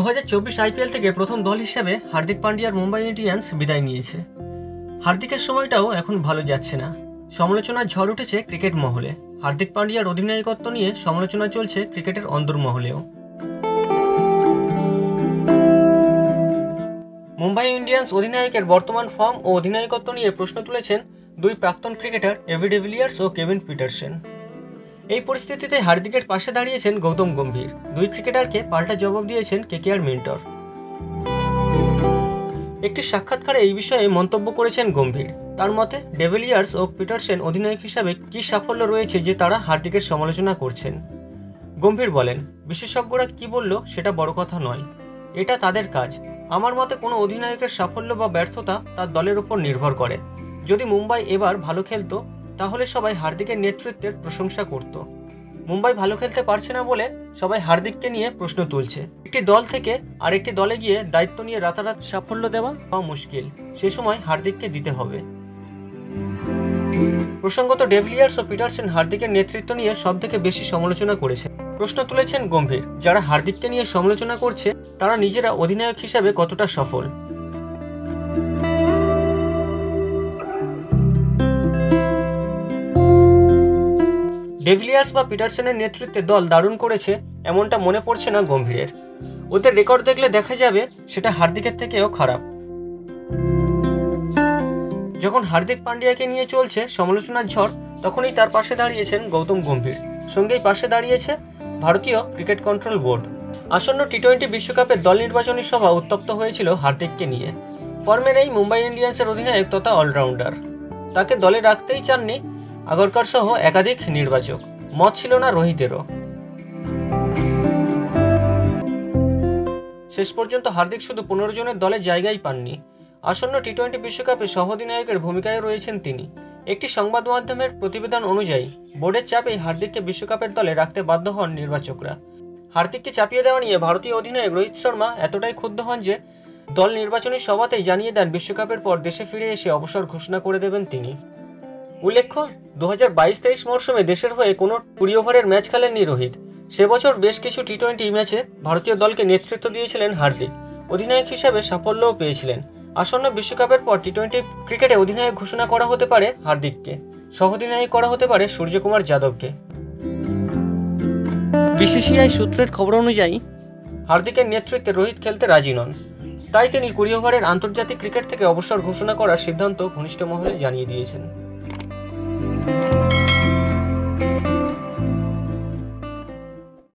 2024 IPL থেকে প্রথম দল হিসেবে হার্দিক পান্ডিয়ার মুম্বাই ইন্ডিয়ান্স বিদায় নিয়েছে। হার্দিকের সময়টাও এখন ভালো যাচ্ছে না। সমালোচনার ঝড় উঠেছে ক্রিকেট মহলে। হার্দিক পান্ডিয়ার অধিনায়কত্ব নিয়ে সমালোচনা চলছে ক্রিকেটের অন্দরমহলেও। মুম্বাই ইন্ডিয়ান্স অধিনায়কের বর্তমান ফর্ম ও অধিনায়কত্ব নিয়ে প্রশ্ন তুলেছেন দুই প্রাক্তন ক্রিকেটার এবি ডিভিলিয়ার্স ও কেভিন পিটারসেন। এই পরিস্থিতিতে হার্দিকের পাশে দাঁড়িয়েছেন গৌতম গম্ভীর। দুই ক্রিকেটারকে পাল্টা জবাব দিয়েছেন কেকেআর মিন্টর। একটি সাক্ষাৎকারে এই বিষয়ে মন্তব্য করেছেন গম্ভীর। তার মতে, ডিভিলিয়ার্স ও পিটারসেন অধিনায়ক হিসাবে কী সাফল্য রয়েছে যে তারা হার্দিকের সমালোচনা করছেন। গম্ভীর বলেন, বিশেষজ্ঞরা কি বলল সেটা বড় কথা নয়, এটা তাদের কাজ। আমার মতে কোনো অধিনায়কের সাফল্য বা ব্যর্থতা তার দলের উপর নির্ভর করে। যদি মুম্বাই এবার ভালো খেলতো তাহলে সবাই হার্দিকের নেতৃত্বের প্রশংসা করত। মুম্বাই ভালো খেলতে পারছে না বলে সবাই হার্দিককে নিয়ে প্রশ্ন তুলছে। একটি দল থেকে আরেকটি দলে গিয়ে দায়িত্ব নিয়ে রাতারাত সাফল্য দেওয়া মুশকিল, সে সময় হার্দিককে দিতে হবে। প্রসঙ্গত, ডিভিলিয়ার্স ও পিটারসেন হার্দিকের নেতৃত্ব নিয়ে সবথেকে বেশি সমালোচনা করেছে। প্রশ্ন তুলেছেন গম্ভীর, যারা হার্দিককে নিয়ে সমালোচনা করছে তারা নিজেরা অধিনায়ক হিসাবে কতটা সফল। ডিভিলিয়ার্স বা পিটারসেনের নেতৃত্বে দল দারুণ করেছে এমনটা মনে পড়ছে না গম্ভীরের। ওদের রেকর্ড দেখলে দেখা যাবে সেটা হার্দিকের থেকেও খারাপ। যখন হার্দিক পান্ডিয়াকে নিয়ে চলছে সমালোচনার ঝড়, তখনই তার পাশে দাঁড়িয়েছেন গৌতম গম্ভীর। সঙ্গেই পাশে দাঁড়িয়েছে ভারতীয় ক্রিকেট কন্ট্রোল বোর্ড। আসন্ন টি-20 বিশ্বকাপের দল নির্বাচনী সভা উত্তপ্ত হয়েছিল হার্দিককে নিয়ে। ফর্মে নেই মুম্বাই ইন্ডিয়ান্সের অধিনায়ক তথা অলরাউন্ডার। তাকে দলে রাখতেই চাননি আগরকার সহ একাধিক নির্বাচক। মত ছিল না রোহিতেরও। শেষ পর্যন্ত হার্দিক শুধু 15 জনের দলে জায়গাই পাননি। আসন্ন টি-20 বিশ্বকাপে সহ অধিনায়কের ভূমিকায় রয়েছেন তিনি। একটি সংবাদ মাধ্যমের প্রতিবেদন অনুযায়ী বোর্ডের চাপেই হার্দিককে বিশ্বকাপের দলে রাখতে বাধ্য হন নির্বাচকরা। হার্দিককে চাপিয়ে দেওয়া নিয়ে ভারতীয় অধিনায়ক রোহিত শর্মা এতটাই ক্ষুব্ধ হন যে দল নির্বাচনী সভাতেই জানিয়ে দেন বিশ্বকাপের পর দেশে ফিরে এসে অবসর ঘোষণা করে দেবেন তিনি। উল্লেখ্য, 2022-23 মরশুমে দেশের হয়ে কোনো 20 ওভারের ম্যাচ খেলেননি রোহিত। সে বছর বেশ কিছু টি-20 ম্যাচে ভারতীয় দলকে নেতৃত্ব দিয়েছিলেন হার্দিক। অধিনায়ক হিসাবে সাফল্যও পেয়েছিলেন। আসন্ন বিশ্বকাপের পর টি-20 ক্রিকেটে অধিনায়ক ঘোষণা করা হতে পারে হার্দিককে, সহ অধিনায়ক করা হতে পারে সূর্যকুমার যাদবকে। বিসিসিআই সূত্রের খবর অনুযায়ী হার্দিকের নেতৃত্বে রোহিত খেলতে রাজি নন। তাই তিনি 20 ওভারের আন্তর্জাতিক ক্রিকেট থেকে অবসর ঘোষণা করার সিদ্ধান্ত ঘনিষ্ঠ মহলে জানিয়ে দিয়েছেন।